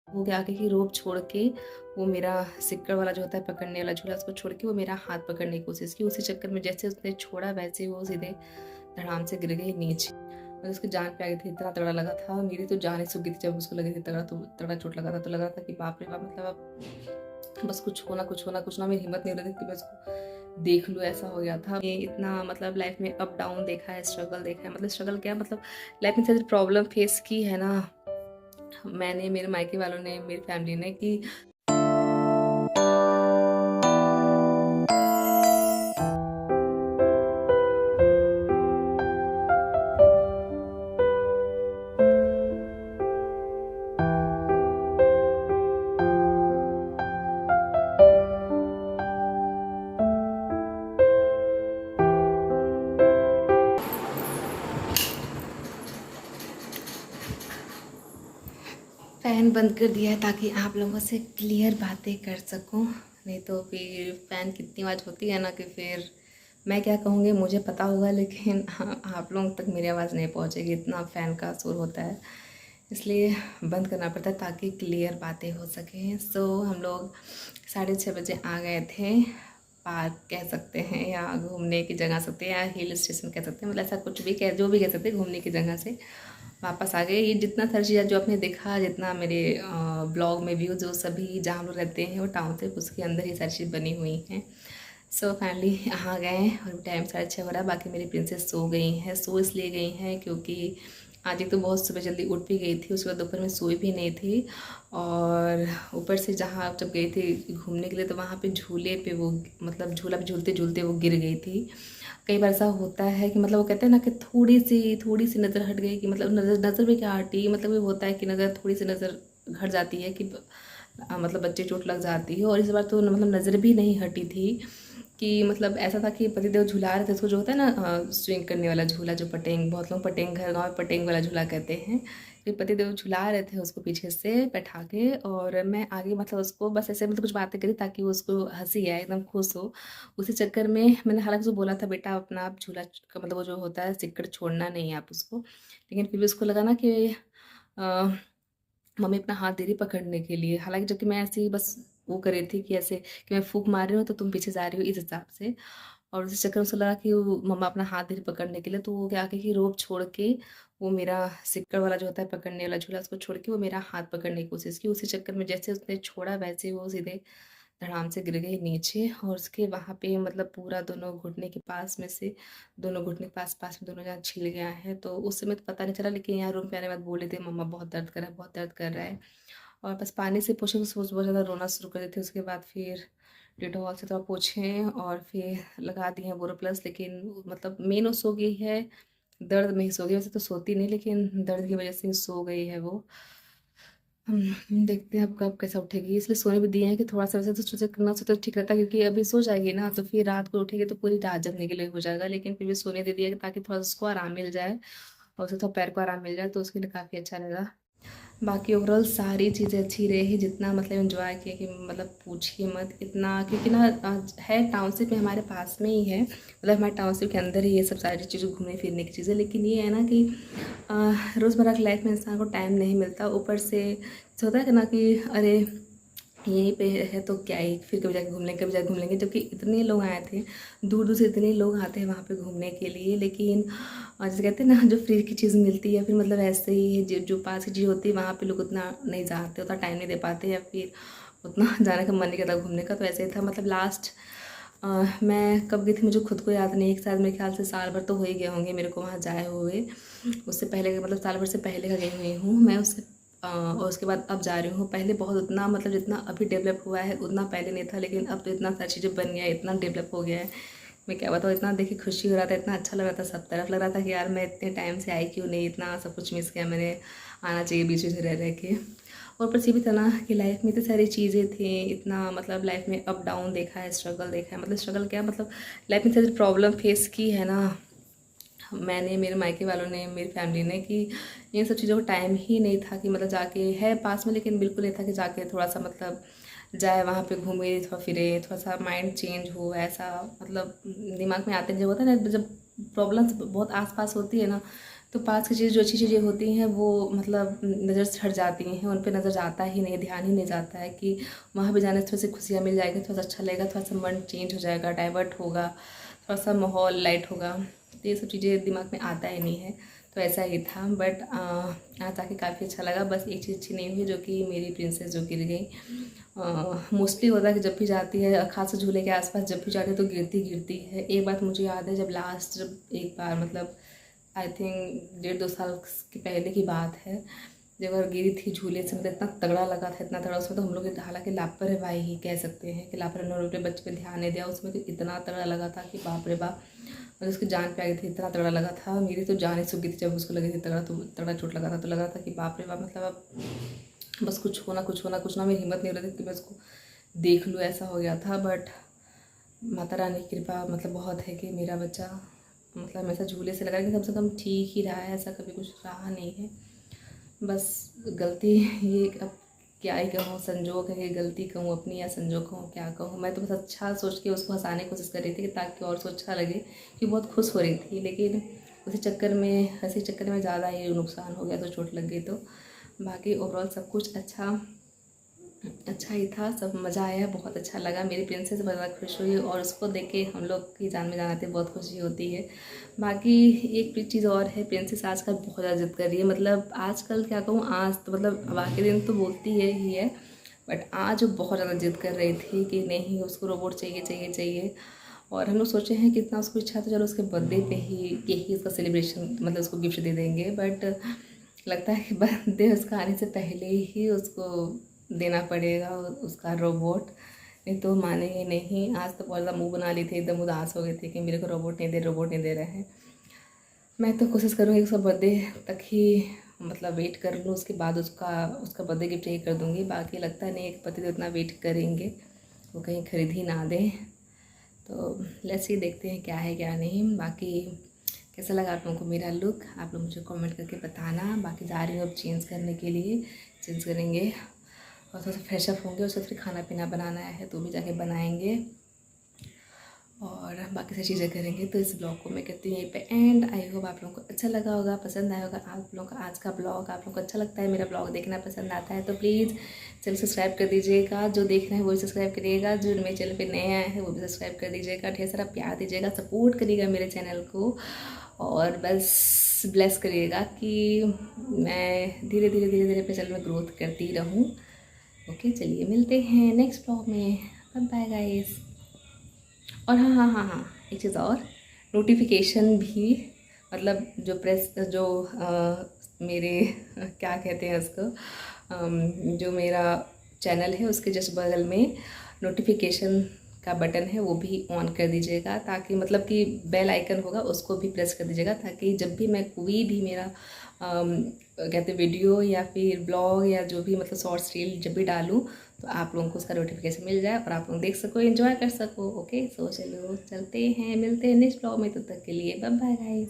हो गया आगे की रोप छोड़ के वो मेरा सिक्कड़ वाला जो होता है पकड़ने वाला झूला, उसको छोड़ के वो मेरा हाथ पकड़ने की कोशिश की। उसी चक्कर में जैसे उसने छोड़ा वैसे वो सीधे धड़ाम से गिर गई नीचे। मतलब उसकी जान पे आ गई थी, इतना तगड़ा लगा था। मेरी तो जान ही सूख गई थी जब उसको लगी थी तगड़ा, तो तगड़ा चोट लगा था। तो लगा था कि बाप रे बाप, मतलब अब बस कुछ होना कुछ होना कुछ ना। मेरी हिम्मत नहीं हो रही थी कि मैं उसको देख लूँ। ऐसा हो गया था। ये इतना मतलब लाइफ में अप डाउन देखा है, स्ट्रगल देखा है। मतलब स्ट्रगल क्या, मतलब लाइफ में सारी प्रॉब्लम फेस की है ना मैंने, मेरे मायके वालों ने, मेरी फैमिली ने, कि फ़ैन बंद कर दिया है ताकि आप लोगों से क्लियर बातें कर सकूं। नहीं तो फिर फ़ैन कितनी आवाज़ होती है ना कि फिर मैं क्या कहूँगी मुझे पता होगा, लेकिन आप लोगों तक मेरी आवाज़ नहीं पहुँचेगी, इतना फ़ैन का शोर होता है। इसलिए बंद करना पड़ता है ताकि क्लियर बातें हो सकें। सो हम लोग 6:30 बजे आ गए थे। पार्क कह सकते हैं या घूमने की जगह सकते हैं या हिल स्टेशन कह सकते हैं, मतलब ऐसा कुछ भी कह, जो भी कह सकते हैं, घूमने की जगह से वापस आ गए। ये जितना सारी चीज़ें जो आपने देखा, जितना मेरे ब्लॉग में व्यू, जो सभी जहाँ हम लोग रहते हैं वो टाउनशिप, उसके अंदर ही सारी चीज़ बनी हुई हैं। सो फाइनली यहाँ गए और टाइम 6:30 हो रहा है। बाकी मेरी प्रिंसेस सो गई हैं। सो इसलिए गई हैं क्योंकि आज एक तो बहुत सुबह जल्दी उठ भी गई थी, उसके बाद दोपहर में सोई भी नहीं थी। और ऊपर से जहाँ जब गई थी घूमने के लिए तो वहाँ पे झूले पे वो, मतलब झूला पे झूलते झूलते वो गिर गई थी। कई बार ऐसा होता है कि मतलब वो कहते हैं ना कि थोड़ी सी नज़र हट गई, कि मतलब नज़र नज़र भी क्या हटी, मतलब ये होता है कि नज़र थोड़ी सी नज़र घट जाती है कि मतलब बच्चे चोट लग जाती है। और इस बार तो मतलब नज़र भी नहीं हटी थी, कि मतलब ऐसा था कि पतिदेव झुला रहे थे उसको, जो होता है ना स्विंग करने वाला झूला, जो पटेंग, बहुत लोग पटेंग, घर गाँव में पटेंग वाला झूला कहते हैं। कि पतिदेव झुला रहे थे उसको पीछे से बैठा के, और मैं आगे मतलब उसको बस ऐसे मतलब कुछ बातें करी ताकि वो उसको हंसी आए, एकदम खुश हो। उसी चक्कर में मैंने हालांकि उसको बोला था, बेटा अपना आप झूला का मतलब वो जो होता है सिक्कड़ छोड़ना नहीं है आप उसको, लेकिन फिर भी उसको लगा ना कि अ, मम्मी अपना हाथ दे रही पकड़ने के लिए। हालांकि जबकि मैं ऐसे ही बस वो कर रही थी कि ऐसे कि मैं फूंक मार रही हूँ तो तुम पीछे जा रही हो, इस हिसाब से। और उसी चक्कर में उसको लगा कि वो मम्मा अपना हाथ दे रही पकड़ने के लिए, तो वो क्या आगे की रोप छोड़ के वो मेरा सिक्कड़ वाला जो होता है पकड़ने वाला झूला, उसको छोड़ के वो मेरा हाथ पकड़ने की कोशिश की। उसी चक्कर में जैसे उसने छोड़ा वैसे वो सीधे धड़ाम से गिर गई नीचे। और उसके वहाँ पे मतलब पूरा दोनों घुटने के पास में से, दोनों घुटने के पास पास में दोनों जहाँ छिल गया है। तो उस समय तो पता नहीं चला, लेकिन यहाँ रूम पे आने के बाद बोले थे मम्मा बहुत दर्द कर रहा है, बहुत दर्द कर रहा है। और बस पानी से पोछे तो सोच बहुत ज़्यादा रोना शुरू कर देते। उसके बाद फिर डेटॉल से थोड़ा पोछे और फिर लगा दिए हैं बोरोप्लस। लेकिन मतलब मेन वो सो गई है, दर्द में ही सो गई। वैसे तो सोती नहीं, लेकिन दर्द की वजह से ही सो गई है वो। देखते हैं अब कब कैसा उठेगी, इसलिए सोने भी दिए हैं कि थोड़ा सा वैसे तो सोचे करना सोचे तो ठीक रहता, क्योंकि अभी सो जाएगी ना तो फिर रात को उठेगी तो पूरी रात जगने के लिए हो जाएगा। लेकिन फिर भी सोने दे दिया ताकि थोड़ा सा उसको आराम मिल जाए, और उसे थोड़ा पैर को आराम मिल जाए, तो उसके लिए काफ़ी अच्छा रहेगा। बाकी ओवरऑल सारी चीज़ें अच्छी रही, जितना मतलब एंजॉय किया कि मतलब पूछिए मत इतना। क्योंकि ना है टाउनशिप में हमारे पास में ही है, मतलब हमारे टाउनशिप के अंदर ही ये सब सारी चीज़ें घूमने फिरने की चीज़ें। लेकिन ये है ना कि रोज़मर्रा की लाइफ में इंसान को टाइम नहीं मिलता। ऊपर से ऐसा होता है कि ना कि अरे यहीं पे है तो क्या ही, फिर कभी जाके घूम लेंगे, कभी जाके घूम लेंगे। जबकि इतने लोग आए थे, दूर दूर से इतने लोग आते हैं वहाँ पे घूमने के लिए। लेकिन जैसे कहते हैं ना, जो फ्री की चीज़ मिलती है, फिर मतलब ऐसे ही है, जो पास की चीज़ होती है वहाँ पे लोग उतना नहीं जाते, उतना टाइम नहीं दे पाते, या फिर उतना जाने का मन नहीं करता घूमने का। तो ऐसे ही था। मतलब लास्ट मैं कब गई थी मुझे खुद को याद नहीं। एक साल मेरे ख्याल से साल भर तो हो ही गए होंगे मेरे को वहाँ जाए हुए। उससे पहले मतलब साल भर से पहले का गई हुई हूँ मैं उससे। और उसके बाद अब जा रही हूँ। पहले बहुत उतना मतलब जितना अभी डेवलप हुआ है उतना पहले नहीं था, लेकिन अब तो इतना सारी चीज़ें बन गया है, इतना डेवलप हो गया है। मैं क्या बताऊँ, इतना देख के खुशी हो रहा था, इतना अच्छा लग रहा था, सब तरफ लग रहा था कि यार मैं इतने टाइम से आई क्यों नहीं, इतना सब कुछ मिस किया मैंने, आना चाहिए बीच में से रह रह के। और ऊपर से भी था ना कि लाइफ में इतनी सारी चीज़ें थी, इतना मतलब लाइफ में अप डाउन देखा है, स्ट्रगल देखा है। मतलब स्ट्रगल क्या, मतलब लाइफ में सारी प्रॉब्लम फेस की है ना मैंने, मेरे मायके वालों ने, मेरी फैमिली ने, कि इन सब चीज़ों को टाइम ही नहीं था कि मतलब जाके है पास में, लेकिन बिल्कुल नहीं था कि जाके थोड़ा सा मतलब जाए वहाँ पे, घूमे थोड़ा फिरे, थोड़ा सा माइंड चेंज हो। ऐसा मतलब दिमाग में आते जब होता है ना, जब प्रॉब्लम्स बहुत आसपास होती है ना, तो पास की चीज़ जो अच्छी चीज़ें होती हैं वो मतलब नज़र से हट जाती हैं, उन पे नज़र जाता ही नहीं, ध्यान ही नहीं जाता है कि वहाँ पे जाने से थोड़ी सी खुशियाँ मिल जाएगी, थोड़ा सा अच्छा लगेगा, थोड़ा सा मन चेंज हो जाएगा, डाइवर्ट होगा, थोड़ा सा माहौल लाइट होगा। तो ये सब चीज़ें दिमाग में आता ही नहीं है। तो ऐसा ही था, बट आज आके काफ़ी अच्छा लगा। बस एक चीज़ अच्छी नहीं हुई, जो कि मेरी प्रिंसेस जो गिर गई। मोस्टली होता है कि जब भी जाती है, खास झूले के आसपास जब भी जाती है तो गिरती गिरती है। एक बात मुझे याद है, जब एक बार मतलब आई थिंक 1.5-2 साल की पहले की बात है, जब वो गिरी थी झूले से, मतलब इतना तगड़ा लगा था, इतना तगड़ा। उसमें तो हम लोग हालांकि लापरवाही ही कह सकते हैं कि लापरवाही, उन्होंने बच्चे पे ध्यान नहीं दिया। उसमें तो इतना तगड़ा लगा था कि बाप रे बाप, मतलब उसकी जान पे आ गई थी, इतना तगड़ा लगा था। मेरी तो जान ही सूख गई थी जब उसको लगी थी तगड़ा, तो तगड़ा चोट लगा था। तो लगा था कि बाप रे बाप, मतलब अब बस कुछ होना कुछ होना कुछ ना। मेरी हिम्मत नहीं हो रही थी कि मैं उसको देख लूँ, ऐसा हो गया था। बट माता रानी की कृपा मतलब बहुत है कि मेरा बच्चा मतलब हमेशा झूले से लगा कि कम से कम ठीक ही रहा है, ऐसा कभी कुछ रहा नहीं है। बस गलती ये अब क्या ही कहूँ, संजोग है, गलती कहूँ अपनी या संजोग कहूँ, क्या कहूँ। मैं तो बस अच्छा सोच के उसको हंसाने की कोशिश कर रही थी कि ताकि और उसको अच्छा लगे, कि बहुत खुश हो रही थी। लेकिन उसी चक्कर में, हंसी चक्कर में ज़्यादा ही नुकसान हो गया, तो चोट लग गई। तो बाकी ओवरऑल सब कुछ अच्छा ही था, सब मज़ा आया, बहुत अच्छा लगा। मेरी प्रिंसेस बहुत खुश हुई और उसको देख के हम लोग की जान में जान आती है, बहुत खुशी होती है। बाकी एक चीज़ और है, प्रिंसेस आजकल बहुत ज़्यादा जिद कर रही है। मतलब आजकल क्या कहूँ, आज तो मतलब बाकी दिन तो बोलती है ही है, बट आज वो बहुत ज़्यादा जिद कर रही थी कि नहीं उसको रोबोट चाहिए चाहिए चाहिए। और हम लोग सोचे हैं कि इतना उसको इच्छा है तो चलो उसके बर्थडे पे ही यही उसका सेलिब्रेशन, मतलब उसको गिफ्ट दे देंगे। बट लगता है कि बर्थडे उसका आने से पहले ही उसको देना पड़ेगा उसका रोबोट, नहीं तो मानेंगे नहीं। आज तो बहुत ज़्यादा मुँह बना ली थी, एकदम उदास हो गए थे कि मेरे को रोबोट नहीं दे रहे हैं। मैं तो कोशिश करूँगी उसका बर्थडे तक ही मतलब वेट कर लूँ, उसके बाद उसका बर्थडे गिफ्ट ही कर दूँगी। बाकी लगता नहीं एक पति तो इतना वेट करेंगे, वो कहीं खरीद ही ना दें। तो लेट्स सी, देखते हैं क्या है क्या नहीं। बाकी कैसा लगा आप लोगों को मेरा लुक, आप लोग मुझे कमेंट करके बताना। बाकी जा रही हूँ अब चेंज करने के लिए, चेंज करेंगे और थोड़ा सा फ्रेशअप होंगे, उससे फिर खाना पीना बनाना है तो भी जाके बनाएंगे और बाकी सारी चीज़ें करेंगे। तो इस ब्लॉग को मैं कहती हूँ यहीं पे एंड। आई होप आप लोगों को अच्छा लगा होगा, पसंद आया होगा आप लोगों का आज का ब्लॉग। आप लोगों को अच्छा लगता है मेरा ब्लॉग देखना, पसंद आता है तो प्लीज़ चैनल सब्सक्राइब कर दीजिएगा। जो देख रहे हैं वो भी सब्सक्राइब करिएगा, जो मेरे चैनल पे नए आए हैं वो भी सब्सक्राइब कर दीजिएगा। ढेर सारा प्यार दीजिएगा, सपोर्ट करिएगा मेरे चैनल को और बस ब्लेस करिएगा कि मैं धीरे धीरे अपने चैनल में ग्रोथ करती रहूँ। ओके, चलिए मिलते हैं नेक्स्ट ब्लॉग में। Bye bye guys. और हाँ, एक चीज़ और, नोटिफिकेशन भी मतलब जो प्रेस जो मेरे क्या कहते हैं उसको, जो मेरा चैनल है उसके जस्ट बगल में नोटिफिकेशन का बटन है वो भी ऑन कर दीजिएगा, ताकि मतलब कि बेल आइकन होगा उसको भी प्रेस कर दीजिएगा, ताकि जब भी मैं कोई भी मेरा कहते वीडियो या फिर ब्लॉग या जो भी मतलब शॉर्ट्स रील जब भी डालूँ तो आप लोगों को उसका नोटिफिकेशन मिल जाए और आप लोग देख सको, एंजॉय कर सको। ओके, सो चलो चलते हैं, मिलते हैं नेक्स्ट ब्लॉग में, तब तक के लिए बाय बाय गाइस।